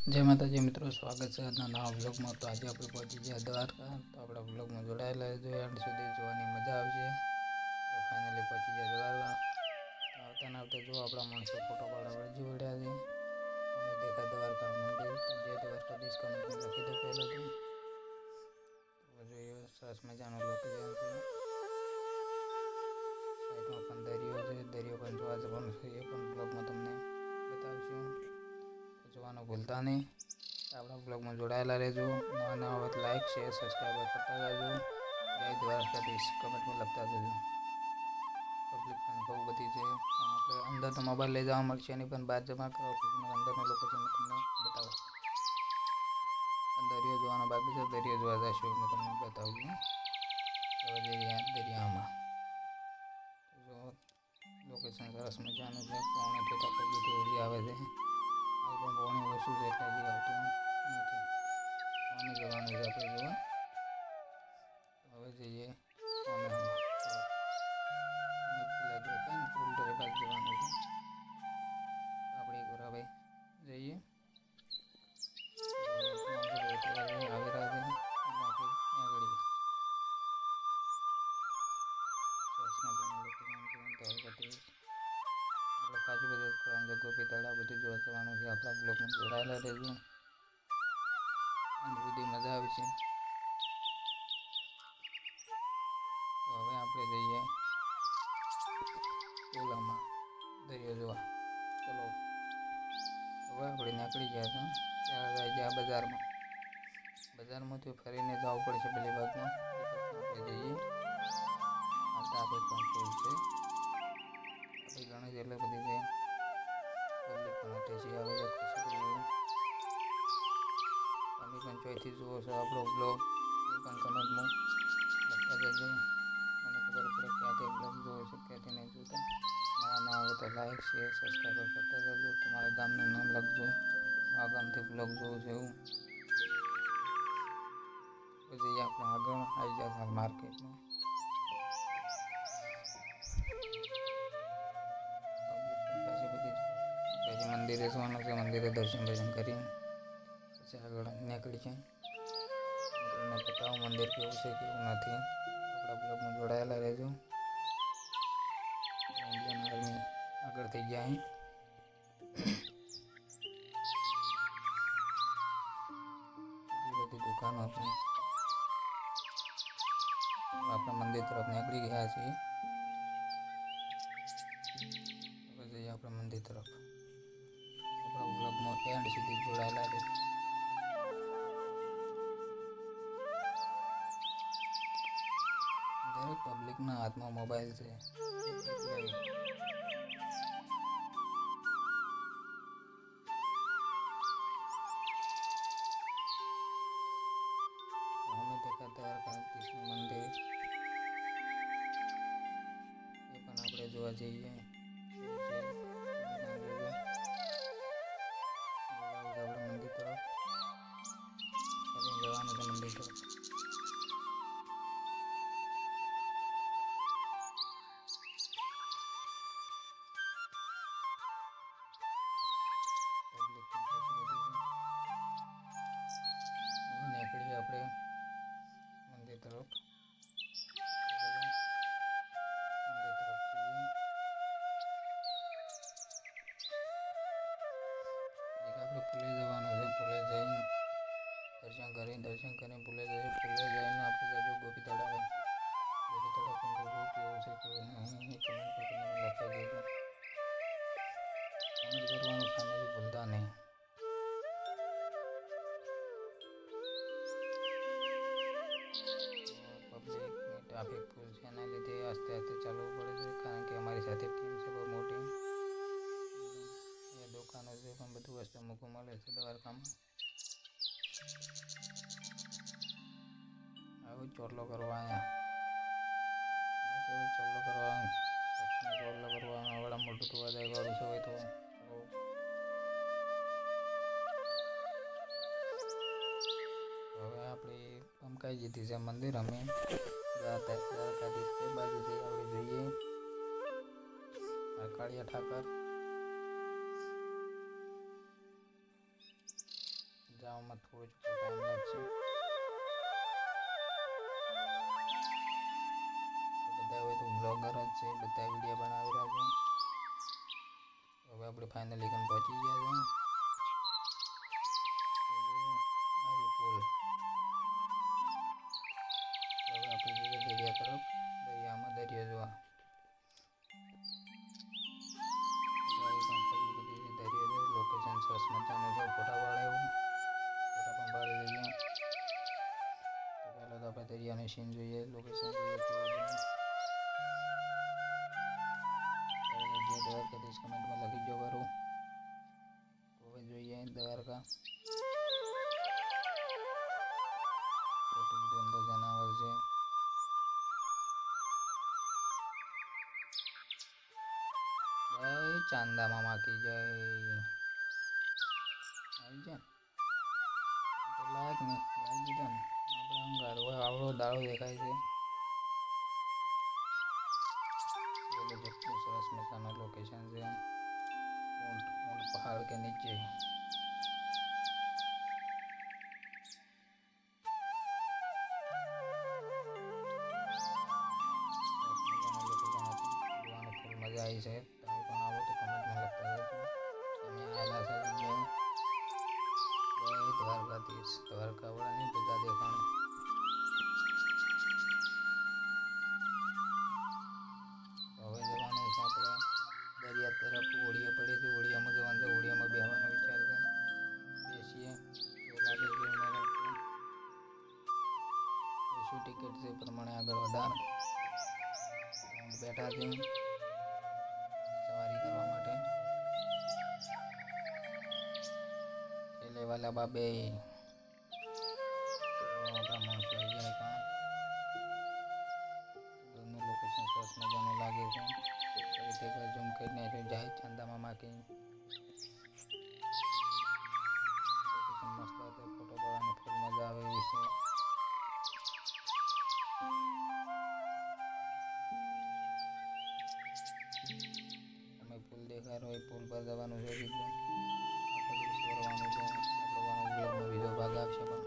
જય માતાજી મિત્રો, સ્વાગત છે આજના નવા બ્લોગમાં। તો આજે આપણે પહોંચી ગયા દ્વારકા। તો આપણા બ્લોગમાં જોડાયેલા રહેજો, એન્ડ સુધી જોવાની મજા આવશે। તો ફાઇનલી પહોંચી ગયા દ્વારકા। તો આવતા ને આવતા જો આપણા માણસો ફોટો પાડવા જોડ્યા છે। અમે દેખા દ્વારકા મંદિર, તો જય દ્વારકાધીશ કમેન્ટમાં લખી દો પહેલાં તો જોઈએ સરસ મજાનું લોકેશન છે। સાઈડમાં પણ દરિયો છે, દરિયો પણ જોવા જવાનો છે, એ પણ બ્લોગમાં તમને બતાવશું। જોવાનું ભૂલતા નહીં। આપણા બ્લોગમાં જોડાયેલા રહેજો। નવા હોય તો લાઈક શેર સબસ્ક્રાઈબ કરતા જજો। જય દ્વારકાધીશ કમેન્ટમાં લખતા જજો। પબ્લિક પણ બહુ બધી છે, પણ આપણે અંદર તો મોબાઈલ લઈ જવા મળશે નહીં, પણ બહાર જમા કરવા પછી અંદરનું લોકેશન તમને બતાવો। દરિયો જોવાનો બાકી છે, દરિયો જોવા જઈશું મેં તમને બતાવું છું। હવે જઈએ દરિયામાં। જો લોકેશન સરસ મજાનું છે, પાણી ઠેઠા પગીથી ઉડી આવે છે। आज પણ પાણી ઓછું છે એટલે હજી આવતું નથી। સામે જવાનું છે આપણે જોવા। હવે જઈએ સામે પેલા દેખાય ને પુલ એ બાજુ જવાનું છે। આપણે એક વાર હવે જઈએ। તો હવે માણસો આવી રહ્યા છે, એટલે આપણે આગળ સરસ મજાનું લોકેશન છે દ્વારકાધીશ। આપણે કાજુ બજાર ફરવાનું, ગોપી તળાવ બધું જોવા જવાનું છે। આપણા બ્લોગમાં જોડાયેલા રહેજો, અને બધી મજા આવશે। તો હવે આપણે જઈએ પુલામાં દરિયો જોવા। ચલો, હવે આપણે નીકળી ગયા હતા। ત્યાં ગયા બજારમાં, બજારમાંથી ફરીને જવું પડશે પેલી બાગમાં, એ પછી આપણે જઈએ। આ ટ્રાફિક પણ ફૂલ છે, ટ્રાફિક ઘણી જ એટલે બધી છે। પબ્લિક પણ અટેચી આવે છે ખાસી બધી। તમે પણ ચોઈથી જુઓ છો આપણો બ્લોગ, એ પણ કમેન્ટમાં લખતા જજો। મને ખબર પડે ક્યાંથી બ્લોગ જોવો છો, ક્યાંથી નહીં જોતા। નવા હોય તો લાઈક શેર સબસ્ક્રાઈબ કરતા જજો। તમારા ગામનું નામ લખજો, આ ગામથી બ્લોગ જોવું છે એવું। પછી આપણે આગળ આવી જતા માર્કેટમાં। પબ્લિક પણ ખાસી બધી છે। આપણે હજી મંદિરે જવાનું છે, મંદિરે દર્શન બર્શન કરીને પછી આગળ નીકળી જાય। હું તમને બતાવું મંદિર કેવું છે કેવું નથી। આપણા બ્લોગમાં જોડાયેલા રહેજો। ઇન્ડિયન આર્મી આગળ થઈ ગયા અહીં। એટલી બધી દુકાનો છે। આપણે મંદિર તરફ નીકળી ગયા છીએ। હવે જઈએ આપણે મંદિર તરફ। આપણા બ્લોગમાં એન્ડ સુધી જોડાયેલા રહેજો। દરેક પબ્લિકના હાથમાં મોબાઈલ છે, એટલે અમે દેખા દ્વારકાધીશનું મંદિર, એ પણ આપણે જોવા જઈએ કેવું છે તમે પણ જોજો। હવે જવું છે આપણે મંદિર તરફ, ફરીને જવાનું છે મંદિર તરફ। પબ્લિક પણ ખાસી બધી છે। હવે નીકળીએ આપણે મંદિર તરફ। તો ચલો મંદિર તરફ જઈએ। હજી આપણે પુલે જવાનું છે, પુલે જઈને દર્શન કરીને પુલે જઈએ। પુલે જઈને આપણે જઈશું ગોપી તળાવે। ગોપી તળાવ પણ જોજો કેવું છે કેવું નહીં, એ કમેન્ટમાં તમે લખાઈ દેજો। કમેન્ટ કરવાનું ફાઇનલી ભૂલતા નહીં। તો પબ્લિકની ટ્રાફિક ફૂલ છે, એના લીધે આસ્તે આસ્તે ચાલવું પડે છે, કારણ કે અમારી સાથે ટીમ છે બહુ મોટી। એ દુકાનો છે, પણ બધું વસ્તુ મૂકવું મળે છે દ્વારકામાં। આવું ચોરલો કરવા અહીંયા કેવું ચોરલો કરવા, પક્ષીને ચોરલો કરવા વાળા મોટું ધોવા જાય વાળું છે હોય તો હવે આપણે પમકાઈ જીધી છે મંદિર। અમે દ્વારકાધીશ કઈ બાજુ છે આપણે જોઈએ। આ કાળિયા ઠાકર જવામાં થોડો ટાઈમ લાગશે. બધા હોય તો બ્લોગર જ છે, બધા વિડીયો બનાવી રહ્યા છે. હવે આપણે ફાઇનલી કન પહોંચી ગયા છે. આજે પુલ હવે આપણે જઈએ દરિયા તરફ. દરિયામાં દરિયો જોવા લોકેશન સરસ મજાનું છે. ફોટા પાડે એવું ફોટા પણ પાડી લઈએ. તો પહેલાં તો આપણે દરિયાની સીન જોઈએ, લોકેશન જોઈએ કેવું છે. દ્વારકાધીશ કમેન્ટમાં લખી દો ખરું. તો હવે જોઈએ દ્વારકા. કેટલું બધું અંદર જનાવર છે. જય ચાંદા મામા કી જય. આવી જાય તો લાયક ને લાગી દીધા ને આપણે અંગાર હોય આવડો દાળો દેખાય છે. બોલો જેટલું સરસ મજાનું લોકેશન છે. ઊંટ પહાડ કે નીચે મજા આવી છે. તમે પણ આવો તો કમેન્ટમાં લખતા રહેજો. તમે આવેલા છે જગ્યાએ. જય દ્વારકાધીશ. દ્વારકાવાળાની બધા દેખાણ. હવે જવાનું છે આપણે દરિયા તરફ. ઓળીએ પડી છે, ઓળીયામાં જવાનું છે. ઓળીયામાં બેસવાનો વિચાર છે. બેસીએ કેવું લાગે છે મેળા. શું ટિકિટ છે એ પ્રમાણે આગળ વધાર બેઠા છે સવારી કરવા માટે. પેલે વાલા બાબે આપણા માણસો આવી જાય કાં. દૂરનું લોકેશન સરસ મજાનું લાગે છે. ફરીથી એકવાર ઝૂમ કરીને જય ચાંદા મામા કી. લોકેશન મસ્ત હતું. ફોટો પાડવાની ફૂલ મજા આવે એવી છે. અમે પુલ દેખાય રહ્યો, પુલ પર જવાનું છે. સીધું આખો દિવસ વરવાનું છે. આપણો બ્લોગનો બીજો ભાગ આવશે પણ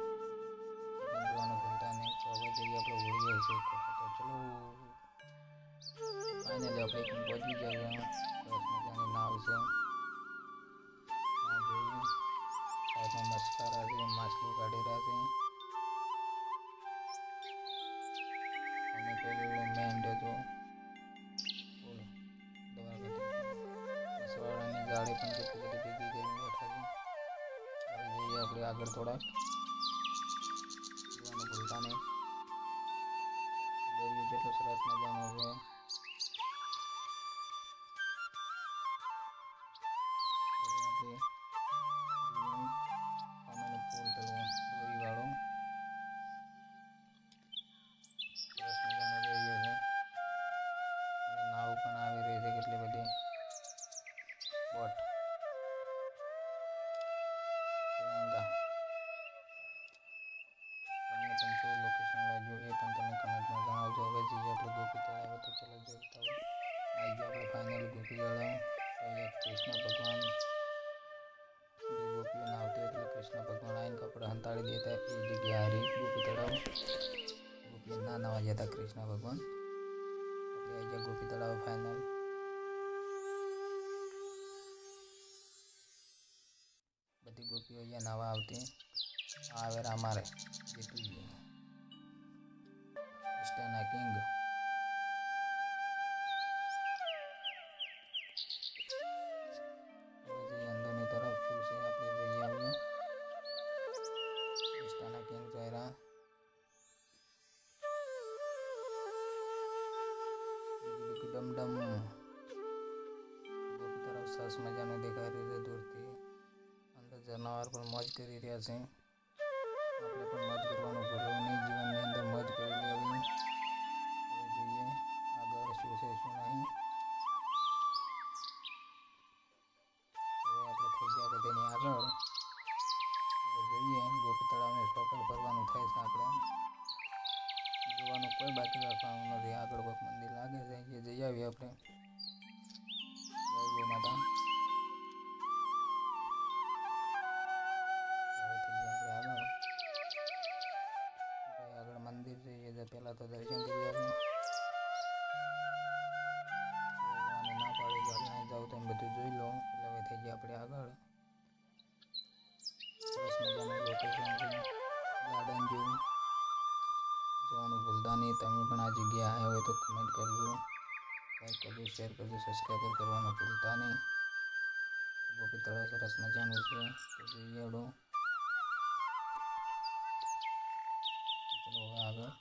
એ પણ જોવાનું ભૂલતા નહીં. તો હવે જઈએ આપણે હોળીએ છે. તો ચલો ફાઇનલી આપણે એક પહોંચી ગયા છે. સરસ મજાની નાવ છે. આ જોઈએ સાઈડમાં મસ્કારા છે, માછલી કાઢી રહ્યા છે. અને પેલું મેન્ડો તો પુલ દ્વારકાધીશનો સવાળાની ગાડી પણ કેટલી બધી ભેગી કરીને બેઠા છે. હવે જઈએ આપણે આગળ થોડાક. જોવાનું ભૂલતા નહીં. દરિયો જેટલો સરસ મજાનો છે. આપણે સામેનો પુલ પેલો દોરીવાળો સરસ મજાનો દરિયો છે. અને નાવ પણ આવી રહી છે કેટલી બધી. બોટ તિરંગા. તમને પણ શું લોકેશન લાગ્યું એ પણ તમે કમેન્ટમાં જણાવજો. હવે જઈએ આપણે ગોપી તળાવ. તો ચલો જોતા હોય આવી ગયો આપણે ફાઇનલ ગોપી તળાવ. અહીંયા કૃષ્ણ ભગવાન જે ગોપીઓ નાવતી એટલે કૃષ્ણ ભગવાન આવીને કપડાં હંતાડી દેતા એ જગ્યા હારી ગોપી તળાવ. ગોપીઓ ના નાવા જતા કૃષ્ણ ભગવાન. આપણે આવી ગયા ગોપી તળાવ ફાઇનલ. બધી ગોપીઓ અહીંયા નાવા આવતી. આવે અમારે જેટલી સ્ટાના કિંગ. હવે જઈએ અંદરની તરફ શું છે આપણે જોઈએ આવીએ. સ્ટાના કિંગ ચાયરા ડમડમ. ગોપી તરફ સરસ મજાનું દેખાઈ રહ્યું છે દૂરથી. અંદર જનાવર પણ મોજ કરી રહ્યા છે. આપણે પણ મોજ કરવાનું ભૂલવું નહીં. જીવનની અંદર મોજ કરી લેવી. હવે જોઈએ આગળ શું છે શું નહીં. હવે આપણે થઈ ગયા બધાની આગળ. હવે જોઈએ ગોપી તળાવને સફર કરવાનું થાય છે. આપણે જોવાનું કોઈ બાકી રાખવાનું નથી. આગળ કોઈક મંદિર લાગે છે એ જઈ આવીએ આપણે. જય ગો માતા. હવે થઈ ગયા પહેલાં તો દર્શન કરી આવ્યું. ના પાડી કે નહીં જાવ તો એમ બધું જોઈ લો. એટલે હવે થઈ ગયા આપણે આગળ. સરસ મજાનું લોકેશન છે, ગાર્ડન જેવું. જોવાનું ભૂલતા નહીં. તમે પણ આ જગ્યા આવ્યા હોય તો કમેન્ટ કરજો, લાઈક કરજો, શેર કરજો, સબસ્ક્રાઈબર કરવાનું ભૂલતા નહીં. ગોપી તળાવ સરસ મજાનું છે, તો જોઈએ ચલો હવે આગળ.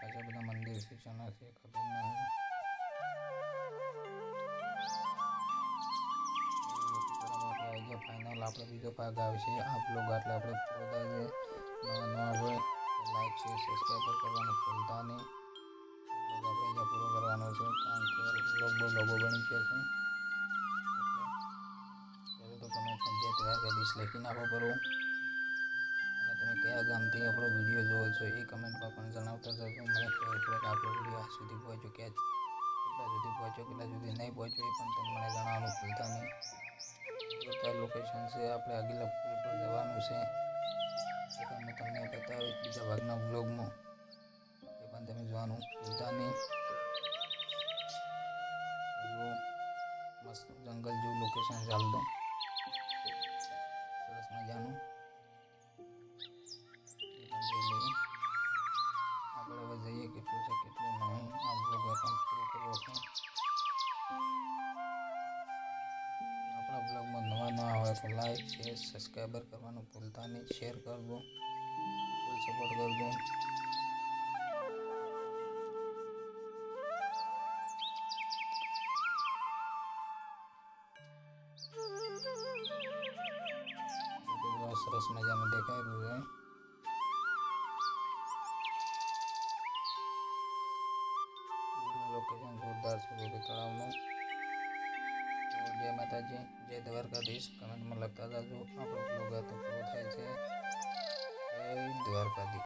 પાછા બધા મંદિર શિક્ષણ છે, ખબર નહીં. ફાઇનલ આપણે બીજો ભાગ આવશે આ બ્લોગ. એટલે આપણે બધા જે નવા હોય તો લાઈક શેર સબસ્ક્રાઈબર કરવાનું ભૂલતા નહીં. બ્લોગ આપણે અહીંયા પૂરો કરવાનો છે, કારણ કે બ્લોગ લોગો બની ગયા છે. એટલે તો તમે પંચાયત દ્વારકાધીશ લખી નાખો કરો. અને તમે કયા ગામથી આપણો વિડીયો જોવો છો એ કમેન્ટમાં પણ જણાવતા જજો. મને ખબર પડે કે આપણો વિડીયો આ સુધી પહોંચ્યો, કેટલા સુધી પહોંચ્યો, કેટલા સુધી નહીં પહોંચ્યો એ પણ તમે મને જણાવવાનું ભૂલતા નહીં. જોરદાર લોકેશન છે, આપણે આગલા પુલ પર જવાનું છે, એ પણ મેં તમને બતાવીશ બીજા ભાગના બ્લોગમાં. એ પણ તમે જોવાનું ભૂલતા નહીં. મસ્ત જંગલ જેવું લોકેશન ચાલતું, સરસ મજાનું. આગળ હવે જઈએ, કેટલું છે કેટલું નહીં. આ બ્લોગ પણ પૂરો કરવો છે. આપણા બ્લોગમાં નવા હોય તો લાઈક શેર સબસ્ક્રાઈબર કરવાનું ભૂલતા નહીં. શેર કરજો, ફૂલ સપોર્ટ કરજો. સરસ મજાનું દેખાઈ રહ્યું છે. લોકેશન જોરદાર છે ગોપી તળાવનું. જય માતાજી, જય દ્વારકાધીશ. કમેન્ટમાં લખતા જાજો. આપણો બ્લોગ તો પૂરો થાય છે. જય દ્વારકાધીશ.